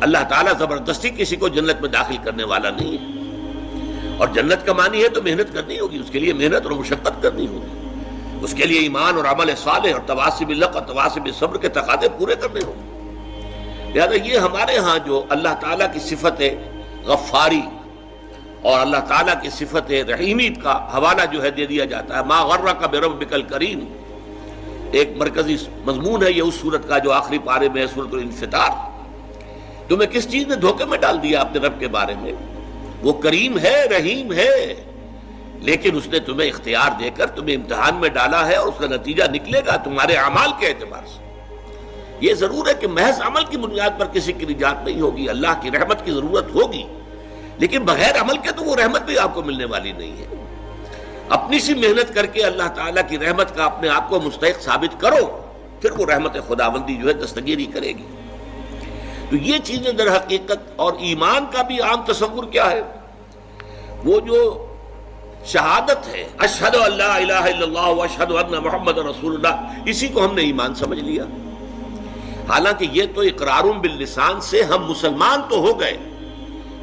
اللہ تعالیٰ زبردستی کسی کو جنت میں داخل کرنے والا نہیں ہے، اور جنت کا معنی ہے تو محنت کرنی ہوگی، اس کے لیے محنت اور مشقت کرنی ہوگی، اس کے لیے ایمان اور عمل صالح اور تواصی بالحق اور تواصی بالصبر کے تقاضے پورے کرنے ہوں۔ لہذا یہ ہمارے ہاں جو اللہ تعالیٰ کی صفت غفاری اور اللہ تعالیٰ کی صفت رحیمی کا حوالہ جو ہے دے دیا جاتا ہے، ما غرک بربک الکریم، ایک مرکزی مضمون ہے یہ اس سورت کا جو آخری پارے میں ہے، سورۃ الانفطار۔ تمہیں کس چیز نے دھوکے میں ڈال دیا اپنے رب کے بارے میں؟ وہ کریم ہے، رحیم ہے، لیکن اس نے تمہیں اختیار دے کر تمہیں امتحان میں ڈالا ہے، اور اس کا نتیجہ نکلے گا تمہارے اعمال کے اعتبار سے۔ یہ ضرور ہے کہ محض عمل کی بنیاد پر کسی کی نجات نہیں ہوگی، اللہ کی رحمت کی ضرورت ہوگی، لیکن بغیر عمل کے تو وہ رحمت بھی آپ کو ملنے والی نہیں ہے۔ اپنی سی محنت کر کے اللہ تعالیٰ کی رحمت کا اپنے آپ کو مستحق ثابت کرو، پھر وہ رحمت خداوندی جو ہے دستگیری کرے گی۔ تو یہ چیزیں در حقیقت، اور ایمان کا بھی عام تصور کیا ہے؟ وہ جو شہادت ہے، اشہد ان لا الہ الا اللہ واشہد ان محمد رسول اللہ، اسی کو ہم نے ایمان سمجھ لیا، حالانکہ یہ تو اقرار باللسان سے ہم مسلمان تو ہو گئے۔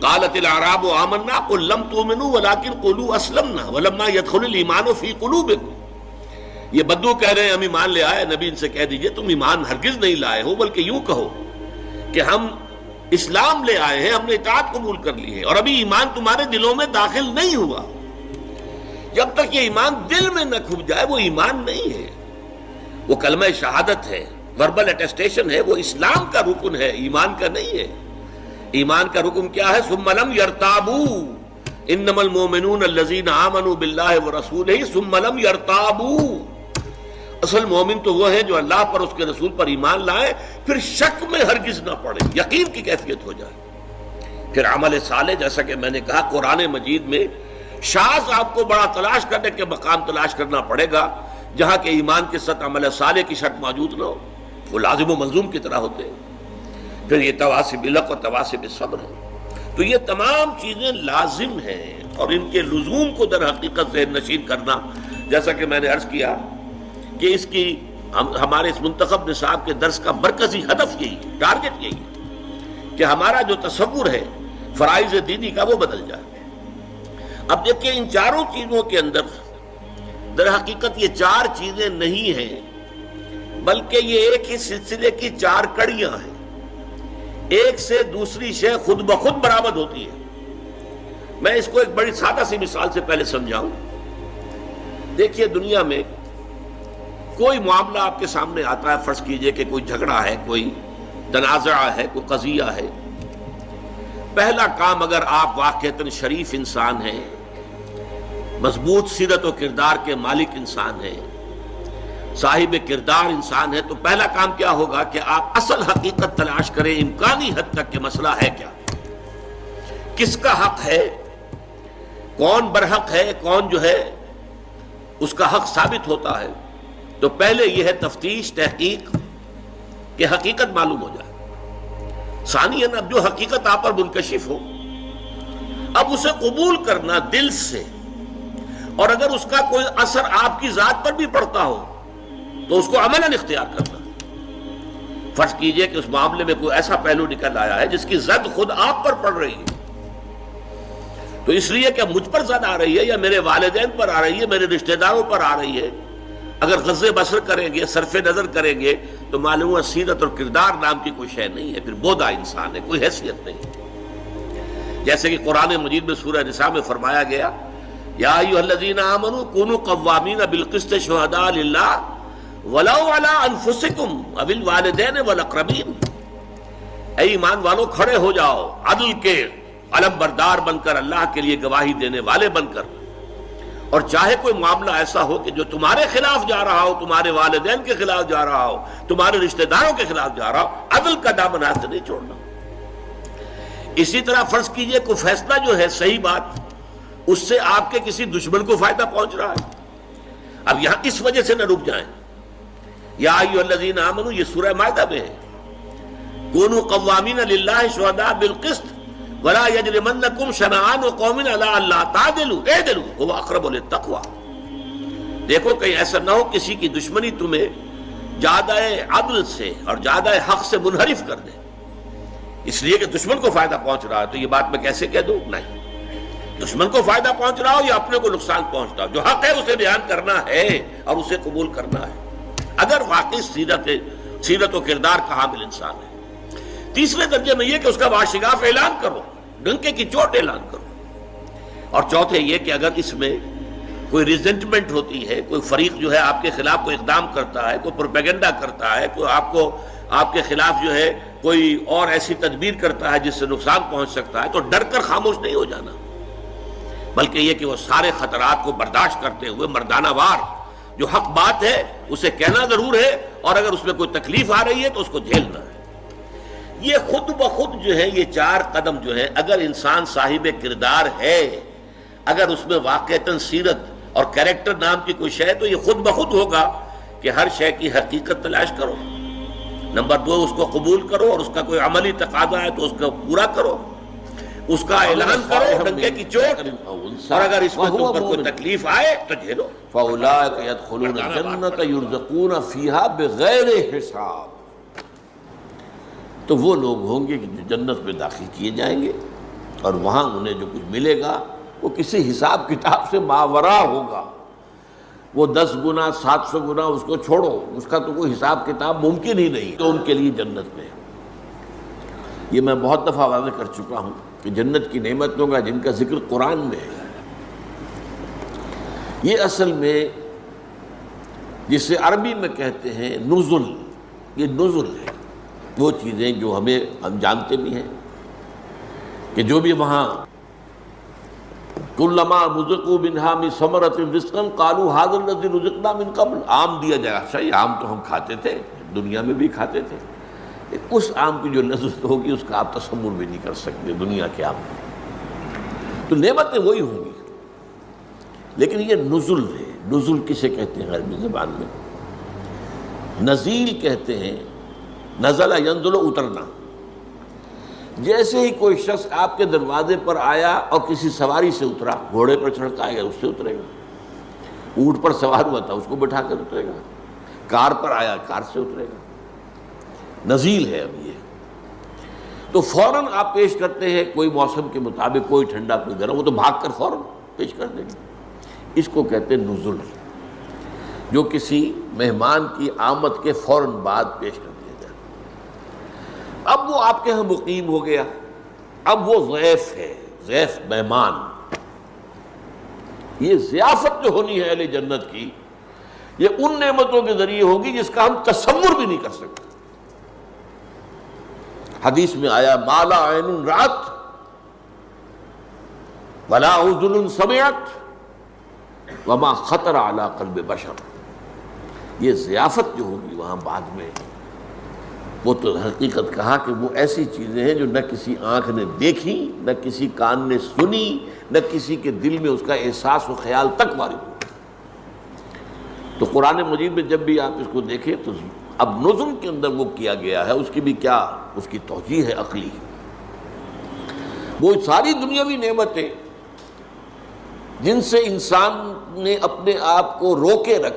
قالت الاعراب آمنا قل لم تؤمنوا ولكن قولوا اسلمنا ولما يدخل الايمان في قلوبكم، یہ بدو کہہ رہے ہیں ہم ایمان لے آئے، نبی ان سے کہہ دیجئے تم ایمان ہرگز نہیں لائے ہو، بلکہ یوں کہو کہ ہم اسلام لے آئے ہیں، ہم نے اطاعت قبول کر لی ہے، اور ابھی ایمان تمہارے دلوں میں داخل نہیں ہوا۔ جب تک یہ ایمان دل میں نہ کھپ جائے وہ ایمان نہیں ہے، وہ کلمہ شہادت ہے، وربل اٹیسٹیشن ہے، وہ اسلام کا رکن ہے، ایمان کا نہیں ہے۔ ایمان کا رکن کیا ہے؟ ثم لم يرتابوا انما المؤمنون الذين آمنوا بالله ورسوله ثم لم يرتابوا، اصل مومن تو وہ ہے جو اللہ پر اس کے رسول پر ایمان لائے، پھر شک میں ہرگز نہ پڑے، یقین کی کیفیت ہو جائے۔ پھر عمل صالح، جیسا کہ میں نے کہا قرآن مجید میں شاذ آپ کو بڑا تلاش کرنے کے مقام تلاش کرنا پڑے گا جہاں کہ ایمان کے ساتھ عمل صالح کی شرط موجود نہ ہو، وہ لازم و ملزوم کی طرح ہوتے ہیں۔ پھر یہ تواصی بالحق اور تواصی بالصبر ہے۔ تو یہ تمام چیزیں لازم ہیں، اور ان کے لزوم کو در حقیقت ذہن نشین کرنا، جیسا کہ میں نے عرض کیا کہ اس کی ہمارے اس منتخب نصاب کے درس کا مرکزی ہدف یہی ہے، ٹارگٹ یہی ہے کہ ہمارا جو تصور ہے فرائض دینی کا وہ بدل جائے۔ اب دیکھیں ان چاروں چیزوں کے اندر در حقیقت یہ چار چیزیں نہیں ہیں، بلکہ یہ ایک ہی سلسلے کی چار کڑیاں ہیں، ایک سے دوسری شے خود بخود برآمد ہوتی ہے۔ میں اس کو ایک بڑی سادہ سی مثال سے پہلے سمجھاؤں۔ دیکھیے دنیا میں کوئی معاملہ آپ کے سامنے آتا ہے، فرض کیجئے کہ کوئی جھگڑا ہے، کوئی تنازع ہے، کوئی قضیہ ہے، پہلا کام اگر آپ واقعتاً شریف انسان ہیں، مضبوط سیرت و کردار کے مالک انسان ہیں، صاحب کردار انسان ہے، تو پہلا کام کیا ہوگا کہ آپ اصل حقیقت تلاش کریں امکانی حد تک کہ مسئلہ ہے کیا، کس کا حق ہے، کون برحق ہے، کون جو ہے اس کا حق ثابت ہوتا ہے۔ تو پہلے یہ ہے تفتیش، تحقیق کہ حقیقت معلوم ہو جائے۔ ثانیاً اب جو حقیقت آپ پر منکشف ہو، اب اسے قبول کرنا دل سے، اور اگر اس کا کوئی اثر آپ کی ذات پر بھی پڑتا ہو تو اس کو عملاً اختیار کرنا۔ فرض کیجئے کہ اس معاملے میں کوئی ایسا پہلو نکل آیا ہے جس کی زد خود آپ پر پڑ رہی ہے، تو اس لیے کہ مجھ پر زد آ رہی ہے یا میرے والدین پر آ رہی ہے، میرے رشتہ داروں پر آ رہی ہے، اگر غض بصر کریں گے، صرف نظر کریں گے، تو معلوم ہوا سیرت اور کردار نام کی کوئی شے نہیں ہے، پھر بودا انسان ہے، کوئی حیثیت نہیں۔ جیسے کہ قرآن مجید میں سورہ نساء میں فرمایا گیا، یا ایھا الذین آمنوا کونوا قوامین بالقسط شہداء للہ ولو علی انفسکم او الوالدین والاقربین، اے ایمان والو کھڑے ہو جاؤ عدل کے علم بردار بن کر، اللہ کے لیے گواہی دینے والے بن کر، اور چاہے کوئی معاملہ ایسا ہو کہ جو تمہارے خلاف جا رہا ہو، تمہارے والدین کے خلاف جا رہا ہو، تمہارے رشتہ داروں کے خلاف جا رہا ہو، عدل کا دامن ہاتھ سے نہیں چھوڑنا۔ اسی طرح فرض کیجئے کوئی فیصلہ جو ہے صحیح بات، اس سے آپ کے کسی دشمن کو فائدہ پہنچ رہا ہے، اب یہاں اس وجہ سے نہ رک جائیں۔ یا ایھا الذین آمنوا، یہ سورہ مائدہ میں ہے، کونوا قوامین للہ شہداء بالقسط ولا یجرمنکم شنآن قوم علی الا تعدلوا اعدلوا هو اقرب للتقوی۔ دیکھو کہیں ایسا نہ ہو کسی کی دشمنی تمہیں زیادہ عدل سے اور زیادہ حق سے منحرف کر دے، اس لیے کہ دشمن کو فائدہ پہنچ رہا ہے تو یہ بات میں کیسے کہہ دوں؟ نہیں، دشمن کو فائدہ پہنچ رہا ہو یا اپنے کو نقصان پہنچتا ہو، جو حق ہے اسے بیان کرنا ہے اور اسے قبول کرنا ہے اگر واقعی سیرت و کردار کا حامل انسان ہے۔ تیسرے درجے میں یہ کہ اس کا واشگاف اعلان کرو، ڈنکے کی چوٹ اعلان کرو۔ اور چوتھے یہ کہ اگر اس میں کوئی ریزنٹمنٹ ہوتی ہے، کوئی فریق جو ہے آپ کے خلاف کوئی اقدام کرتا ہے، کوئی پروپیگنڈا کرتا ہے، کوئی آپ کے خلاف جو ہے کوئی اور ایسی تدبیر کرتا ہے جس سے نقصان پہنچ سکتا ہے، تو ڈر کر خاموش نہیں ہو جانا، بلکہ یہ کہ وہ سارے خطرات کو برداشت کرتے ہوئے مردانہ وار جو حق بات ہے اسے کہنا ضرور ہے، اور اگر اس میں کوئی تکلیف آ رہی ہے تو اس کو جھیلنا ہے۔ یہ خود بخود جو ہے یہ 4 قدم جو ہے، اگر انسان صاحب کردار ہے، اگر اس میں واقعتاً سیرت اور کریکٹر نام کی کوئی شے ہے، تو یہ خود بخود ہوگا کہ ہر شے کی حقیقت تلاش کرو۔ نمبر 2، اس کو قبول کرو، اور اس کا کوئی عملی تقاضا ہے تو اس کو پورا کرو، اس کا اعلان کرو ڈنکے کی چوٹ، اور اگر اس میں تم پر کوئی تکلیف آئے تو جھیلو۔ فَأُولَٰئِكَ يَدْخُلُونَ الْجَنَّةَ يُرْزَقُونَ فِيهَا بِغَيْرِ حِسَاب، تو وہ لوگ ہوں گے کہ جو جنت میں داخل کیے جائیں گے، اور وہاں انہیں جو کچھ ملے گا وہ کسی حساب کتاب سے ماورا ہوگا۔ وہ 10 گنا 700 گنا اس کو چھوڑو، اس کا تو کوئی حساب کتاب ممکن ہی نہیں، تو ان کے لیے جنت میں۔ یہ میں بہت دفعہ واضح کر چکا ہوں کہ جنت کی نعمتوں کا جن کا ذکر قرآن میں ہے، یہ اصل میں جسے عربی میں کہتے ہیں نزل، یہ نزل ہے، وہ چیزیں جو ہم جانتے بھی ہیں کہ جو بھی وہاں کلما رزقوا منها من ثمرۃ رزقا قالوا هذا الذي رزقنا من قبل، آم دیا جائے، صحیح آم تو ہم کھاتے تھے، دنیا میں بھی کھاتے تھے، اس آم کی جو لذت ہوگی اس کا آپ تصور بھی نہیں کر سکتے دنیا کے آم کی، تو نعمتیں وہی ہوں گی، لیکن یہ نزل ہے۔ نزل کسے کہتے ہیں عربی زبان میں؟ نزیل کہتے ہیں، نزل ینزل، اترنا۔ جیسے ہی کوئی شخص آپ کے دروازے پر آیا اور کسی سواری سے اترا، گھوڑے پر چڑھ کے آئے گا اس سے اترے گا، اونٹ پر سوار ہوا تھا اس کو بٹھا کر اترے گا، کار پر آیا کار سے اترے گا، نزیل ہے اب یہ۔ تو فوراً آپ پیش کرتے ہیں کوئی موسم کے مطابق، کوئی ٹھنڈا کوئی گرم، وہ تو بھاگ کر فوراً پیش کر دیں گے، اس کو کہتے ہیں نزل، جو کسی مہمان کی آمد کے فوراً بعد پیش کر دیا جائے۔ اب وہ آپ کے ہاں مقیم ہو گیا، اب وہ ضیف ہے، ضیف مہمان۔ یہ ضیافت جو ہونی ہے اہل جنت کی، یہ ان نعمتوں کے ذریعے ہوگی جس کا ہم تصور بھی نہیں کر سکتے۔ حدیث میں آیا ما لا عین رأت ولا اذن سمعت وما خطر علی قلب بشر۔ یہ ضیافت جو ہوگی وہاں بعد میں، وہ تو حقیقت کہا کہ وہ ایسی چیزیں ہیں جو نہ کسی آنکھ نے دیکھی، نہ کسی کان نے سنی، نہ کسی کے دل میں اس کا احساس و خیال تک وارد ہوا۔ تو قرآن مجید میں جب بھی آپ اس کو دیکھیں تو اب نزل کے اندر وہ کیا گیا ہے، اس کی بھی کیا اس کی توجیہ ہے عقلی۔ وہ ساری دنیاوی نعمتیں جن سے انسان نے اپنے آپ کو روکے رکھا،